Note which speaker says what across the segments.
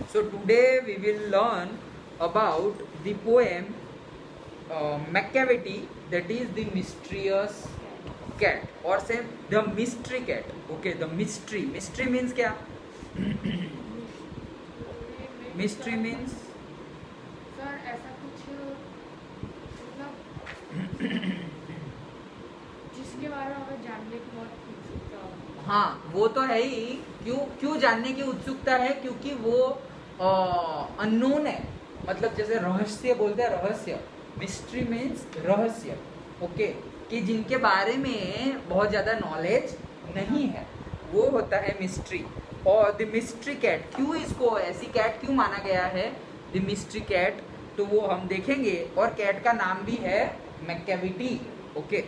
Speaker 1: So today we will learn about the poem Macavity, that is the mysterious cat, or say the mystery cat. Okay, the mystery means क्या? Mystery means
Speaker 2: sir ऐसा कुछ मतलब जिसके बारे में हमें जानने की बहुत उत्सुकता हो।
Speaker 1: हाँ, वो तो है ही। क्यों जानने की उत्सुकता है? क्योंकि वो अननोन है, मतलब जैसे रहस्य बोलते हैं, रहस्य। मिस्ट्री मीन्स रहस्य। ओके, कि जिनके बारे में बहुत ज़्यादा नॉलेज नहीं है, वो होता है मिस्ट्री। और द मिस्ट्री कैट, क्यों इसको ऐसी कैट क्यों माना गया है, द मिस्ट्री कैट, तो वो हम देखेंगे। और कैट का नाम भी है मैकेविटी। ओके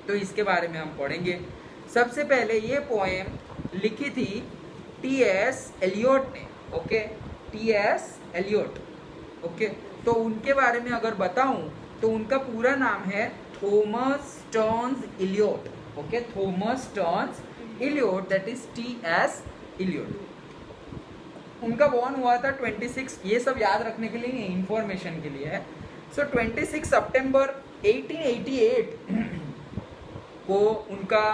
Speaker 1: तो इसके बारे में हम पढ़ेंगे। सबसे पहले ये पोएम लिखी थी टी.एस. एलियट ने। Okay, T.S.. एलियट। ओके, तो उनके बारे में अगर बताऊं तो उनका पूरा नाम है Thomas Stearns Eliot. Okay, Thomas Stearns Eliot, that is T S. Eliot. उनका बॉर्न हुआ था 26, ये सब याद रखने के लिए, इंफॉर्मेशन के लिए है। सो 26 सितंबर 1888 को उनका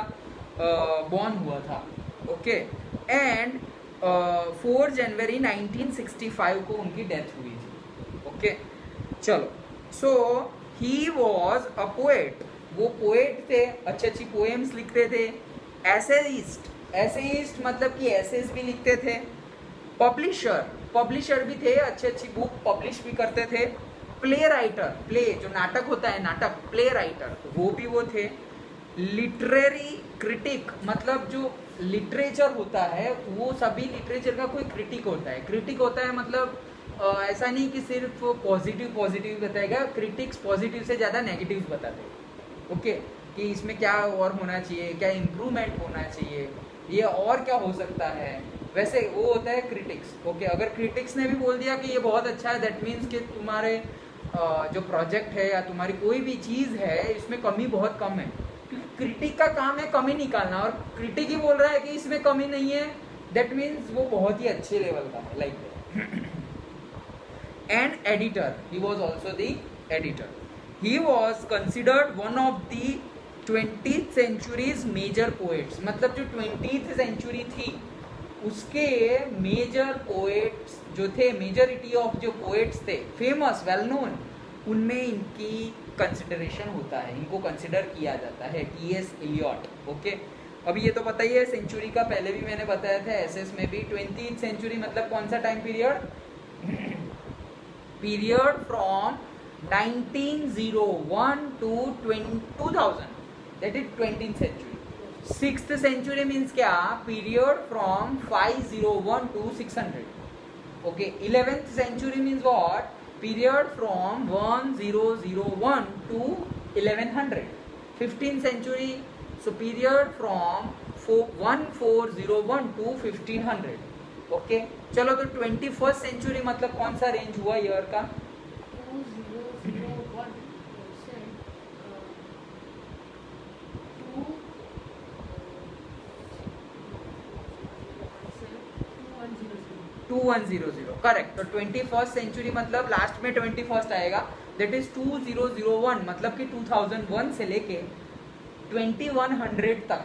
Speaker 1: बॉर्न हुआ था। ओके, एंड 4 जनवरी 1965 को उनकी डेथ हुई थी। ओके, चलो। सो ही वॉज अ पोएट, वो पोएट थे, अच्छी अच्छी पोएम्स लिखते थे। एसेइस्ट मतलब कि एसेस भी लिखते थे। पब्लिशर भी थे, अच्छी अच्छी बुक पब्लिश भी करते थे। प्ले राइटर, प्ले जो नाटक होता है, नाटक, प्ले राइटर, वो भी वो थे। लिटरेरी क्रिटिक, मतलब जो लिटरेचर होता है, वो सभी लिटरेचर का कोई क्रिटिक होता है। क्रिटिक होता है मतलब ऐसा नहीं कि सिर्फ पॉजिटिव बताएगा, क्रिटिक्स पॉजिटिव से ज़्यादा नेगेटिव बताते हैं। ओके, कि इसमें क्या और होना चाहिए, क्या इम्प्रूवमेंट होना चाहिए, ये और क्या हो सकता है, वैसे वो होता है क्रिटिक्स। ओके, अगर क्रिटिक्स ने भी बोल दिया कि ये बहुत अच्छा है, दैट मीन्स कि तुम्हारे जो प्रोजेक्ट है या तुम्हारी कोई भी चीज़ है, इसमें कमी बहुत कम है। क्योंकि क्रिटिक का काम है कमी निकालना, और क्रिटिक ही बोल रहा है कि इसमें कमी नहीं है, दैट मीन्स वो बहुत ही अच्छे लेवल का है, like. And editor, he was also the editor. He was considered one of the 20th centuries major poets, मतलब जो 20th सेंचुरी थी उसके मेजर पोएट्स जो थे, मेजॉरिटी ऑफ जो पोएट्स थे फेमस, वेल नोन, उनमें इनकी कंसिडरेशन होता है, इनको कंसिडर किया जाता है, टी.एस. एलियट। ओके, अभी ये तो पता ही है सेंचुरी का, पहले भी मैंने बताया था एसएस में भी। 20th सेंचुरी मतलब कौन सा time period? Period from 1901 to 2000, that is 20th century. 6th century means क्या? Period from 501 to 600। Okay, 11th century means what? Period from 1001 to 1100. 15th century, so period from 1401 to 1500. Okay, चलो तो 21st century मतलब कौन सा range हुआ year का?
Speaker 2: 2001 से
Speaker 1: 2100, correct. तो 21st सेंचुरी मतलब लास्ट में 21st आएगा, दैट इज 2001, मतलब कि 2001 से लेके 2100 तक।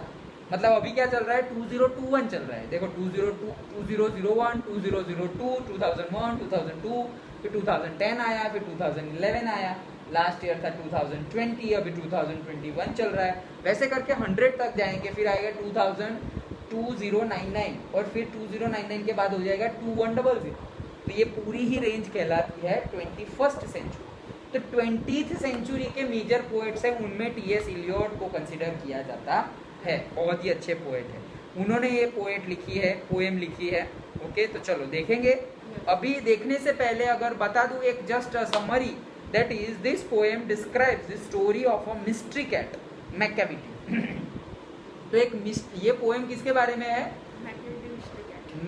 Speaker 1: मतलब अभी क्या चल रहा है? 2021 चल रहा है। देखो 2001, 2002, 2001, 2002, फिर 2010 आया, फिर 2011 आया, लास्ट ईयर था 2020, अभी 2021 चल रहा है। वैसे करके 100 तक जाएंगे, फिर आएगा 2099, और फिर 2099 के बाद हो जाएगा 2100। तो ये पूरी ही रेंज कहलाती है 21st सेंचुरी। तो 20th सेंचुरी के मेजर पोएट्स हैं, उनमें टी.एस. एलियट को कंसिडर किया जाता है, बहुत ही अच्छे पोएट हैं। उन्होंने ये पोएम लिखी है। ओके, तो चलो देखेंगे। अभी देखने से पहले अगर बता दूं एक just summary, that is this poem describes the story of a mystery cat, Macavity. तो ये पोएम किसके बारे में है?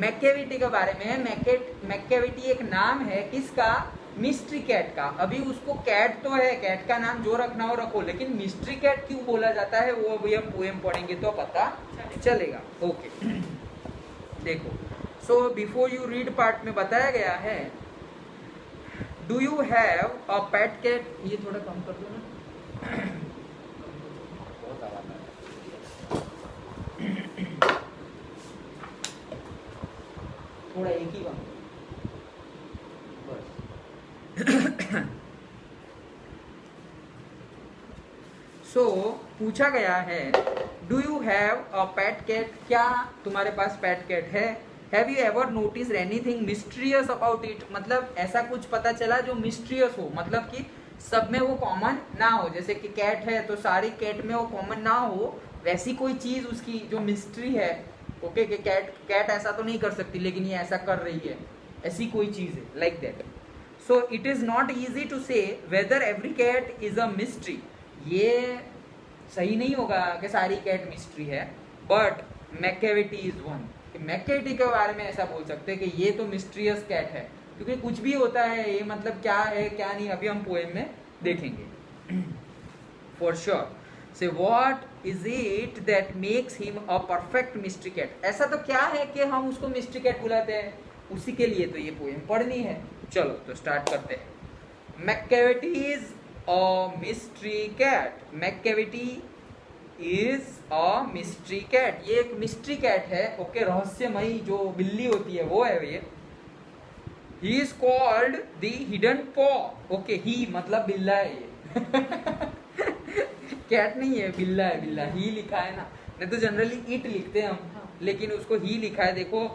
Speaker 1: मैकेविटी के बारे में है। मैकेविटी एक नाम है किसका? मिस्ट्री कैट का। अभी उसको कैट तो है, कैट का नाम जो रखना हो रखो, लेकिन मिस्ट्री कैट क्यों बोला जाता है वो अभी हम पोएम पढ़ेंगे तो पता चलेगा। ओके, देखो, so before you read part में बताया गया है, do you have a pet cat. ये थोड़ा कम कर दो ना, बहुत आवाज आ रहा है। थोड़ा एक ही कम बस। सो पूछा गया है, do you have a pet cat, क्या तुम्हारे पास पेट कैट है। Have you ever notice anything mysterious about it, मतलब ऐसा कुछ पता चला जो मिस्ट्रियस हो, मतलब कि सब में वो कॉमन ना हो, जैसे कि कैट है तो सारी कैट में वो कॉमन ना हो, वैसी कोई चीज उसकी जो मिस्ट्री है। ओके, कि कैट ऐसा तो नहीं कर सकती लेकिन ये ऐसा कर रही है, ऐसी कोई चीज है, like that. So it is not easy to say whether every cat is a mystery, ये सही नहीं होगा कि सारी कैट मिस्ट्री है, but Macavity is one, Macavity के बारे में ऐसा बोल सकते हैं कि ये तो मिस्ट्रियस कैट है, क्योंकि कुछ भी होता है, ये मतलब क्या है क्या नहीं अभी हम पोएम में देखेंगे for sure. Say what is it that makes him a perfect mystery cat, ऐसा तो क्या है कि हम उसको मिस्ट्री कैट बुलाते हैं, उसी के लिए तो ये पोएम पढ़नी है। चलो तो स्टार्ट करते हैं। Macavity is a mystery cat, Macavity is a mystery cat, ये एक मिस्ट्री कैट है। ओके, रहस्यमयी जो बिल्ली होती है वो है ये। He is called the hidden पॉ, ओके, ही मतलब बिल्ला है ये। कैट नहीं है, बिल्ला है, बिल्ला, ही लिखा है ना, नहीं तो जनरली इट लिखते हैं हम, लेकिन उसको ही लिखा है, देखो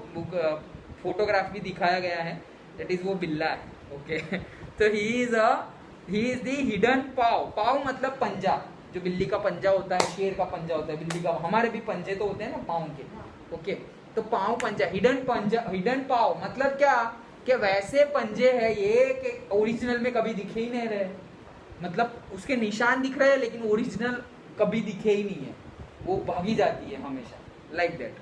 Speaker 1: फोटोग्राफ भी दिखाया गया है, दैट इज वो बिल्ला है। ओके, तो ही इज द हिडन पाव, पाव मतलब पंजा, जो बिल्ली का पंजा होता है, शेर का पंजा होता है, बिल्ली का, हमारे भी पंजे तो होते हैं ना पाँव के। ओके, तो पाँव पंजा, हिडन पाव मतलब क्या कि वैसे पंजे है ये कि ओरिजिनल में कभी दिखे ही नहीं रहे, मतलब उसके निशान दिख रहे हैं लेकिन ओरिजिनल कभी दिखे ही नहीं है, वो भागी जाती है हमेशा, like that.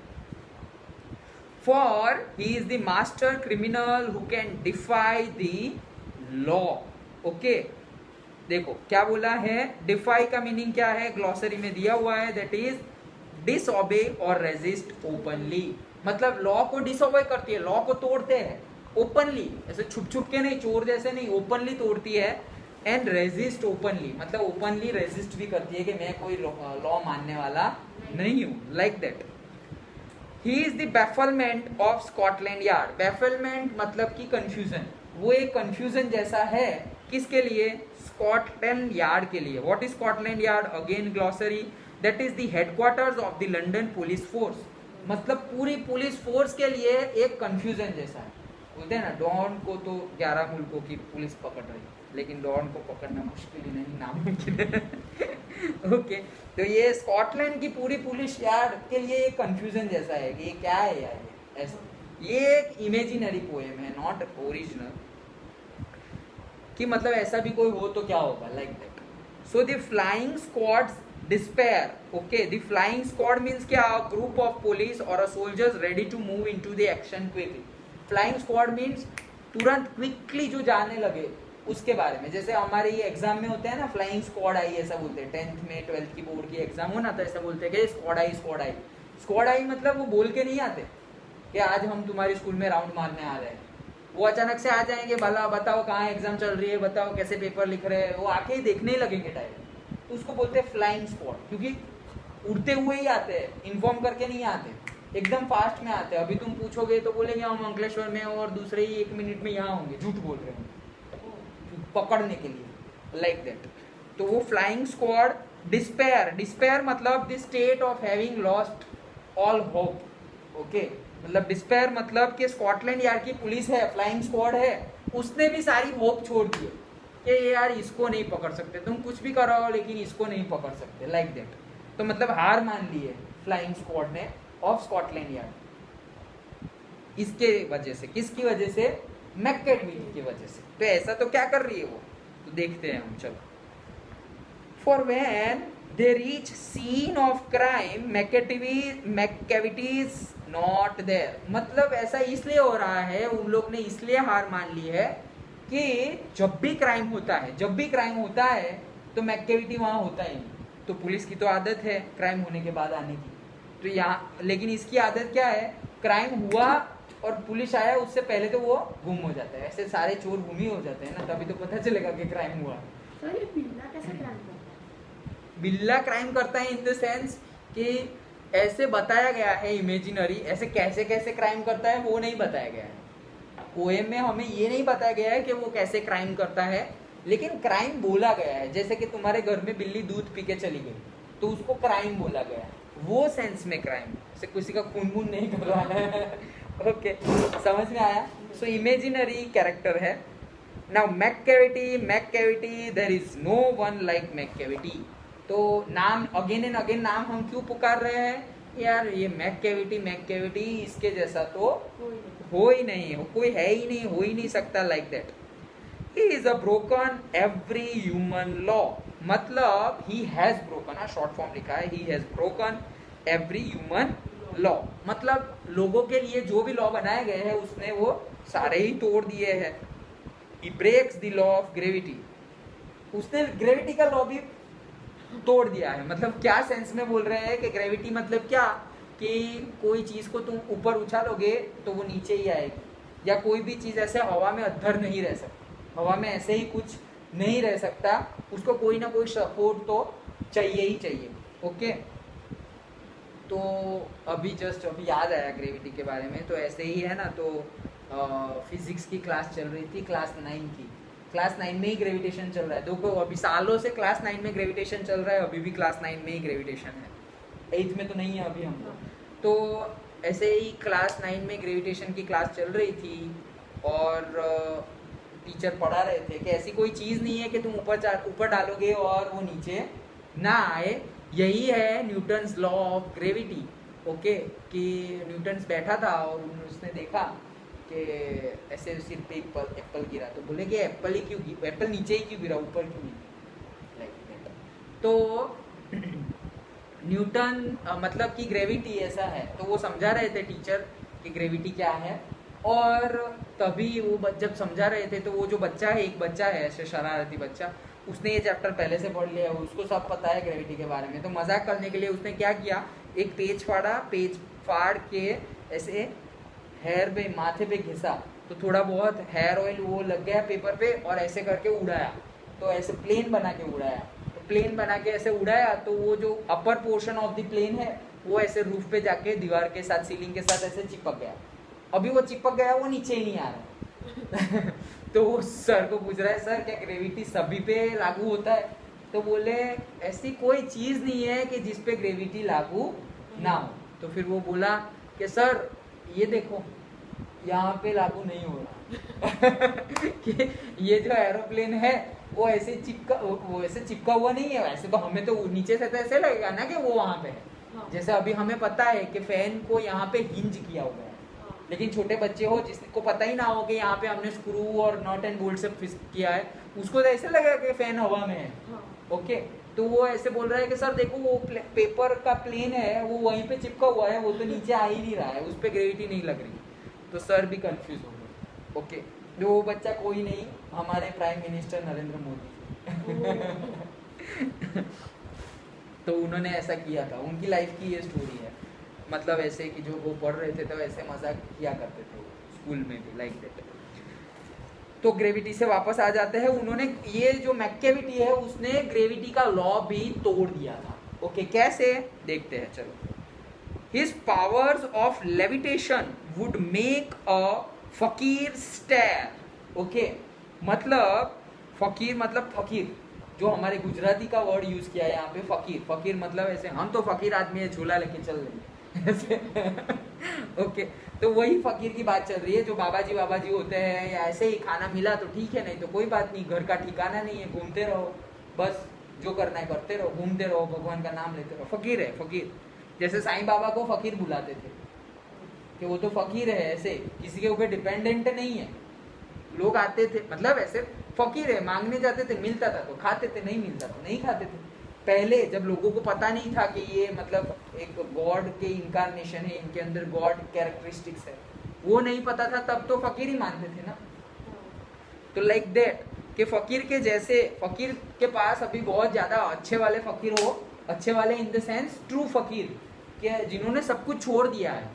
Speaker 1: For he is the master criminal who can defy the law. Okay, देखो क्या बोला है, डिफाई का मीनिंग क्या है, ग्लॉसरी में दिया हुआ है, दैट इज डिसओबे और रेजिस्ट ओपनली, मतलब लॉ को डिसओबे करती है, लॉ को तोड़ते हैं ओपनली, ऐसे छुप छुप के नहीं, चोर जैसे नहीं, ओपनली तोड़ती है। एंड रेजिस्ट ओपनली मतलब ओपनली रेजिस्ट भी करती है कि मैं कोई लॉ मानने वाला नहीं हूं, like that. He is the bafflement of Scotland Yard, bafflement मतलब कि कंफ्यूजन, वो एक कंफ्यूजन जैसा है, किसके लिए, स्कॉटलैंड यार्ड के लिए। What is Scotland yard, again glossary, that is the headquarters of the London police force, मतलब पूरी पुलिस फोर्स के लिए एक कंफ्यूजन जैसा है। बोलते हैं ना, डॉन को तो 11 मुल्कों की पुलिस पकड़ रही है, लेकिन डॉन को पकड़ना मुश्किल ही नहीं, नामुमकिन है। ओके, तो ये स्कॉटलैंड की पूरी पुलिस यार्ड के लिए एक कंफ्यूजन जैसा है कि ये क्या है यार, ये ऐसा, ये एक इमेजिनरी पोएम है, नॉट ओरिजिनल, कि मतलब ऐसा भी कोई हो तो क्या होगा, like that. So the flying squad's despair, okay, the flying squad means क्या, ग्रुप ऑफ पुलिस और soldiers ready to move into the action quickly. Flying squad means तुरंत क्विकली जो जाने लगे उसके बारे में, जैसे हमारे ये एग्जाम में होते हैं ना, फ्लाइंग स्क्वाड आई ऐसा बोलते हैं, 10th में 12th की बोर्ड की एग्जाम हो ना, तो ऐसा बोलते हैं कि स्क्वाड आई, स्क्वाड आई। स्क्वाड आई मतलब वो बोल के नहीं आते कि आज हम तुम्हारे स्कूल में राउंड मारने आ रहे हैं, वो अचानक से आ जाएंगे, भला बताओ कहाँ एग्जाम चल रही है, बताओ कैसे पेपर लिख रहे हैं, वो आके ही देखने ही लगेंगे टाइम, तो उसको बोलते हैं फ्लाइंग स्क्वाड, क्योंकि उड़ते हुए ही आते हैं, इन्फॉर्म करके नहीं आते, एकदम फास्ट में आते हैं। अभी तुम पूछोगे तो बोलेंगे हम अंकलेश्वर में और दूसरे ही 1 मिनट में यहाँ होंगे, झूठ बोल रहे होंगे पकड़ने के लिए, लाइक दैट। तो वो फ्लाइंग स्क्वाड। डिस्पेयर, डिस्पेयर मतलब the state of having lost all hope, okay, मतलब डिस्पेयर मतलब कि स्कॉटलैंड यार्ड की पुलिस है, फ्लाइंग स्क्वाड है, उसने भी सारी होप छोड़ दी कि यार इसको नहीं पकड़ सकते, तुम कुछ भी कराओ लेकिन इसको नहीं पकड़ सकते, लाइक दैट। तो मतलब हार मान ली है फ्लाइंग स्क्वाड ने ऑफ स्कॉटलैंड यार्ड, इसके वजह से, किसकी वजह से, मैकेविटी की वजह से। तो ऐसा तो क्या कर रही है वो, तो देखते हैं हम, चलो। For when they reach scene of crime Macavity is not there, मतलब ऐसा इसलिए हो रहा है, उन लोग ने इसलिए हार मान ली है कि जब भी क्राइम होता है तो मैकेविटी वहां होता ही नहीं। तो पुलिस की तो आदत है क्राइम होने के बाद आने की, तो यहाँ लेकिन इसकी आदत क्या है क्राइम हुआ और पुलिस आया उससे पहले तो वो गुम हो जाता है। ऐसे सारे चोर गुम ही हो जाते हैं ना, तभी तो पता चलेगा कि क्राइम हुआ।
Speaker 2: सर ये बिल्ला कैसे क्राइम करता है?
Speaker 1: बिल्ला क्राइम करता है इन द सेंस कि ऐसे बताया गया है इमेजिनरी, ऐसे कैसे कैसे क्राइम करता है वो नहीं बताया गया है। पोएम में हमें ये नहीं बताया गया है कि वो कैसे क्राइम करता है, लेकिन क्राइम बोला गया है। जैसे कि तुम्हारे घर में बिल्ली दूध पी के चली गई तो उसको क्राइम बोला गया है, वो सेंस में क्राइम, से किसी का खून वून नहीं कर रहा है। ओके, समझ में आया? सो इमेजिनरी कैरेक्टर है। Now Macavity, there is no one like Macavity. तो नाम अगेन एंड अगेन नाम हम क्यों पुकार रहे हैं यार, ये मैककेविटी इसके जैसा तो हो ही नहीं, कोई है ही नहीं, हो ही नहीं सकता like that. He is a broken every human law, मतलब he has broken, short form लिखा है, he has broken every human law, मतलब लोगों के लिए जो भी लॉ बनाए गए हैं उसने वो सारे ही तोड़ दिए हैं। He breaks the law of gravity, उसने ग्रेविटी का लॉ भी तोड़ दिया है। मतलब क्या सेंस में बोल रहे हैं कि ग्रेविटी मतलब क्या, कि कोई चीज को तुम ऊपर उछालोगे तो वो नीचे ही आएगी, या कोई भी चीज ऐसे हवा में अद्धर नहीं रह सकती, हवा में ऐसे ही कुछ नहीं रह सकता, उसको कोई ना कोई सपोर्ट तो चाहिए ही चाहिए। ओके, तो अभी याद आया ग्रेविटी के बारे में, तो ऐसे ही है ना। तो फिजिक्स की क्लास चल रही थी, क्लास 9 की, क्लास 9 में ही ग्रेविटेशन चल रहा है। देखो अभी सालों से क्लास 9 में ग्रेविटेशन चल रहा है, अभी भी क्लास 9 में ही ग्रेविटेशन है, 8th में तो नहीं है अभी हम लोग। तो ऐसे ही क्लास 9 में ग्रेविटेशन की क्लास चल रही थी और टीचर पढ़ा रहे थे कि ऐसी कोई चीज़ नहीं है कि तुम ऊपर डालोगे और वो नीचे ना आए। यही है Newton's law of gravity. Okay, कि न्यूटन्स बैठा था और उसने देखा कि ऐसे सिर पे एप्पल गिरा, तो बोले कि एप्पल ही क्यों, एप्पल नीचे ही क्यों गिरा, ऊपर क्यों नहीं। तो न्यूटन मतलब कि ग्रेविटी ऐसा है, तो वो समझा रहे थे टीचर कि ग्रेविटी क्या है। और तभी वो जब समझा रहे थे तो वो जो बच्चा है, एक बच्चा है ऐसे शरारती बच्चा, उसने ये चैप्टर पहले से पढ़ लिया, उसको सब पता है ग्रेविटी के बारे में। तो मजाक करने के लिए उसने क्या किया, एक पेज फाड़ के ऐसे हेयर पे, माथे पे घिसा, तो थोड़ा बहुत हेयर ऑयल वो लग गया पेपर पे, और ऐसे करके उड़ाया, तो ऐसे प्लेन बना के उड़ाया। तो प्लेन बना के ऐसे उड़ाया तो वो जो upper portion of the plane है वो ऐसे रूफ पे जाके दीवार के साथ, सीलिंग के साथ ऐसे चिपक गया। अभी वो चिपक गया, वो नीचे ही नहीं आ रहा। तो वो सर को पूछ रहा है, सर क्या ग्रेविटी सभी पे लागू होता है? तो बोले ऐसी कोई चीज नहीं है कि जिस पे ग्रेविटी लागू ना हो। तो फिर वो बोला कि सर ये देखो यहाँ पे लागू नहीं हो रहा। कि ये जो एरोप्लेन है वो ऐसे चिपका हुआ नहीं है, वैसे तो हमें तो नीचे से तो ऐसे लगेगा ना कि वो वहाँ पे है। जैसे अभी हमें पता है कि फैन को यहाँ पे हिंज किया हुआ है, लेकिन छोटे बच्चे हो जिसको पता ही ना हो कि यहाँ पे हमने स्क्रू और नट एंड बोल्ट से फिक्स किया है, उसको तो ऐसे लगेगा कि फैन हवा में है। ओके, तो वो ऐसे बोल रहा है कि सर देखो वो पेपर का प्लेन है, वो वहीं पे चिपका हुआ है, वो तो नीचे आ ही नहीं रहा है, उस पर ग्रेविटी नहीं लग रही। तो सर भी कंफ्यूज हो गए। ओके, जो वो बच्चा कोई नहीं, हमारे प्राइम मिनिस्टर नरेंद्र मोदी। तो उन्होंने ऐसा किया था, उनकी लाइफ की ये स्टोरी है। मतलब ऐसे कि जो वो पढ़ रहे थे तो ऐसे मजाक किया करते थे स्कूल में भी, लाइक दैट। तो ग्रेविटी से वापस आ जाते हैं। उन्होंने ये जो मैककेविटी है उसने ग्रेविटी का लॉ भी तोड़ दिया था। ओके, कैसे देखते हैं, चलो। His powers of levitation would make a फकीर stare. ओके, मतलब फकीर मतलब फकीर, जो हमारे गुजराती का वर्ड यूज किया है यहाँ पे फकीर। फकीर मतलब ऐसे हम तो फकीर आदमी है, झूला लेके चल रहे हैं। ओके, तो वही फकीर की बात चल रही है, जो बाबा जी होते हैं, या ऐसे ही खाना मिला तो ठीक है, नहीं तो कोई बात नहीं, घर का ठिकाना नहीं है, घूमते रहो, बस जो करना है करते रहो, घूमते रहो, भगवान का नाम लेते रहो। फकीर है फकीर। जैसे साईं बाबा को फकीर बुलाते थे कि वो तो फकीर है, ऐसे किसी के ऊपर डिपेंडेंट नहीं है। लोग आते थे, मतलब ऐसे फकीर है, मांगने जाते थे, मिलता था तो खाते थे, नहीं मिलता तो नहीं खाते थे। पहले जब लोगों को पता नहीं था कि ये मतलब एक गॉड के इनकारनेशन है, इनके अंदर गॉड कैरेक्टरिस्टिक्स है, वो नहीं पता था, तब तो फकीर ही मानते थे ना। तो लाइक दैट कि फकीर के जैसे, फकीर के पास अभी बहुत ज्यादा अच्छे वाले फकीर हो, अच्छे वाले इन द सेंस ट्रू फकीर, कि जिन्होंने सब कुछ छोड़ दिया है,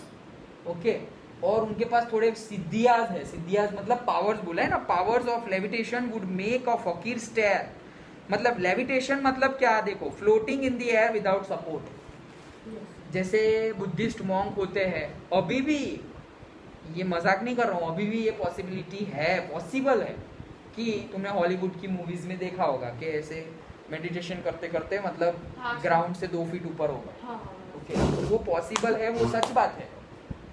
Speaker 1: ओके। और उनके पास थोड़े सिद्धियाज है, सिद्धियाज मतलब पावर्स बोला है ना, powers of levitation would make a फकीर स्टेयर। मतलब लेविटेशन मतलब क्या, देखो floating in the air without support, जैसे बुद्धिस्ट मॉन्क होते हैं, अभी भी, ये मजाक नहीं कर रहा हूँ, अभी भी ये पॉसिबिलिटी है, पॉसिबल है कि तुमने हॉलीवुड की मूवीज में देखा होगा कि ऐसे मेडिटेशन करते करते मतलब
Speaker 2: हाँ,
Speaker 1: ग्राउंड से 2 फीट ऊपर होगा।
Speaker 2: हाँ,
Speaker 1: ओके, तो वो पॉसिबल है, वो सच बात है।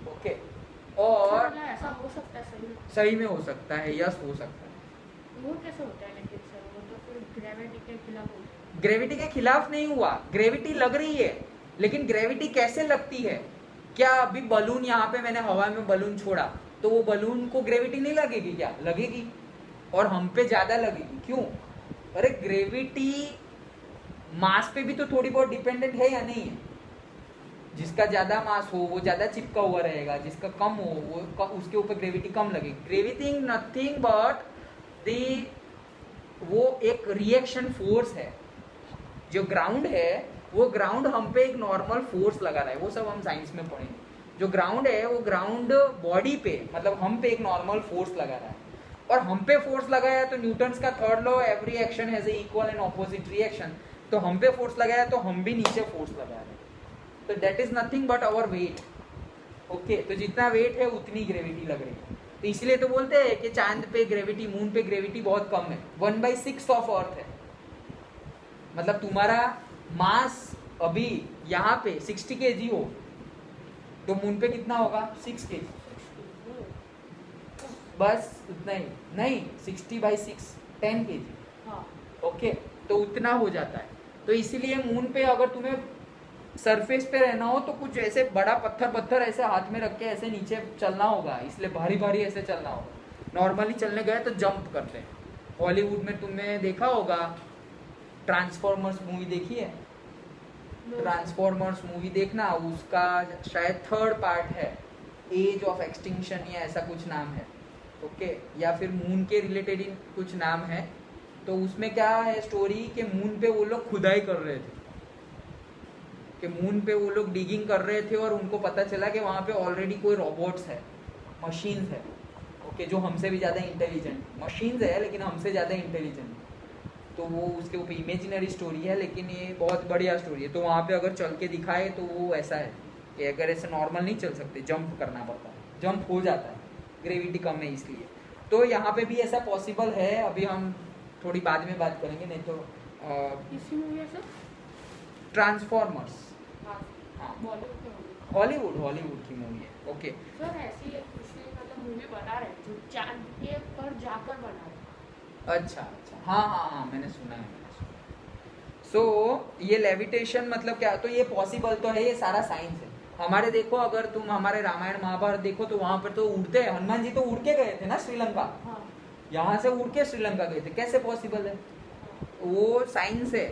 Speaker 1: ओके, और
Speaker 2: मतलब ऐसा हो सकता है सही में?
Speaker 1: सही में हो सकता है, यस हो सकता है।
Speaker 2: वो कैसे होता है लेकिन सर, वो तो फिर ग्रेविटी के खिलाफ होता है।
Speaker 1: ग्रेविटी के खिलाफ नहीं हुआ, ग्रेविटी लग रही है, लेकिन ग्रेविटी कैसे लगती है? क्या अभी बलून, यहाँ पे मैंने हवा में बलून छोड़ा तो वो बलून को ग्रेविटी नहीं लगेगी क्या? लगेगी, और हम पे ज्यादा लगेगी। क्यों? अरे ग्रेविटी मास पे भी तो थोड़ी बहुत डिपेंडेंट है या नहीं है? जिसका ज्यादा मास हो वो ज्यादा चिपका हुआ रहेगा, जिसका कम हो वो उसके ऊपर ग्रेविटी कम लगेगी। ग्रेविटी नथिंग बट दी, वो एक रिएक्शन फोर्स है। जो ग्राउंड है, वो ग्राउंड हम पे एक नॉर्मल फोर्स लगा रहा है, वो सब हम साइंस में पढ़ेंगे। जो ग्राउंड है वो ग्राउंड बॉडी पे, मतलब हम पे एक नॉर्मल फोर्स लगा रहा है, और हम पे फोर्स लगाया तो न्यूटन्स का third law, every action has a equal and opposite reaction, तो हम पे फोर्स लगाया तो हम भी नीचे फोर्स लगा रहे हैं, तो that is nothing but our weight. Okay, तो जितना वेट है उतनी ग्रेविटी लग रही है, तो इसलिए तो बोलते हैं कि चांद पे ग्रेविटी, मून पे ग्रेविटी बहुत कम है, 1/6 ऑफ अर्थ है। मतलब तुम्हारा मास अभी यहाँ पे 60 kg हो तो मून पे कितना होगा? 6 kg, बस उतना ही। नहीं, 60/6 10 kg।
Speaker 2: हाँ,
Speaker 1: ओके, तो उतना हो जाता है। तो इसीलिए मून पे अगर तुम्हें सरफेस पे रहना हो तो कुछ ऐसे बड़ा पत्थर ऐसे हाथ में रख के ऐसे नीचे चलना होगा, इसलिए भारी भारी ऐसे चलना होगा। नॉर्मली चलने गए तो जंप करते हैं। हॉलीवुड में तुमने देखा होगा, ट्रांसफॉर्मर्स मूवी देखी है? ट्रांसफॉर्मर्स मूवी देखना, उसका शायद 3rd पार्ट है, एज ऑफ एक्सटिंक्शन या ऐसा कुछ नाम है। ओके, या फिर मून के रिलेटेड कुछ नाम है। तो उसमें क्या है स्टोरी, कि मून पे वो लोग खुदाई कर रहे थे, कि मून पे वो लोग डिगिंग कर रहे थे, और उनको पता चला कि वहाँ पे ऑलरेडी कोई रोबोट्स है, मशीन्स है। ओके, जो हमसे भी ज़्यादा इंटेलिजेंट, मशीन्स है लेकिन हमसे ज़्यादा इंटेलिजेंट। तो वो उसके ऊपर इमेजिनरी स्टोरी है, लेकिन ये बहुत बढ़िया स्टोरी है। तो वहाँ पे अगर चल के दिखाए तो वो ऐसा है कि अगर ऐसे नॉर्मल नहीं चल सकते, जंप करना पड़ता है, जंप हो जाता है, ग्रेविटी कम है इसलिए। तो यहाँ पे भी ऐसा पॉसिबल है, अभी हम थोड़ी बाद में बात करेंगे, नहीं तो
Speaker 2: किसी मूवी है सर?
Speaker 1: ट्रांसफॉर्मर्स,
Speaker 2: हाँ,
Speaker 1: हाँ,
Speaker 2: बॉलीवुड में होगी।
Speaker 1: हॉलीवुड की मूवी है। ओके,
Speaker 2: सर ऐसी एक दूसरी मतलब मूवी बना रहे हैं, जो चांद के पर जाकर बना रहे हैं।
Speaker 1: अच्छा, हाँ, मैंने सुना है। सो ये लेविटेशन मतलब क्या, तो ये पॉसिबल तो है, ये सारा साइंस है। हमारे देखो, अगर तुम हमारे रामायण महाभारत देखो तो वहां पर तो उड़ते हैं, हनुमान जी तो उड़ के गए थे ना श्रीलंका,
Speaker 2: हाँ,
Speaker 1: यहाँ से उड़ के श्रीलंका गए थे, कैसे पॉसिबल है? वो साइंस है।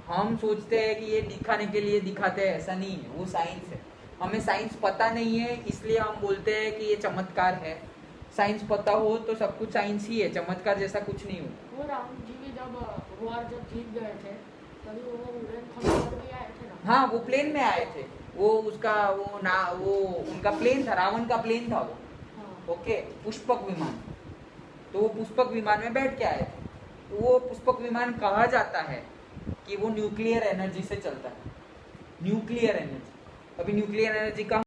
Speaker 1: हम सोचते हैं कि ये दिखाने के लिए दिखाते हैं, ऐसा नहीं है, वो साइंस है। हमें साइंस पता नहीं है, इसलिए हम बोलते हैं कि ये चमत्कार है। साइंस पता हो तो सब कुछ साइंस ही है, चमत्कार जैसा कुछ नहीं हो।
Speaker 2: वो राम जी भी जब वॉर जब जीत गए थे तभी वो उड़न खटोले भी आए थे ना।
Speaker 1: हाँ, वो प्लेन में आए थे, वो उसका वो उनका प्लेन था, रावण का प्लेन था वो।
Speaker 2: हाँ,
Speaker 1: ओके, पुष्पक विमान, तो वो पुष्पक विमान में बैठ के आए थे। तो वो पुष्पक विमान कहा जाता है कि वो न्यूक्लियर एनर्जी से चलता है, न्यूक्लियर एनर्जी। अभी न्यूक्लियर एनर्जी का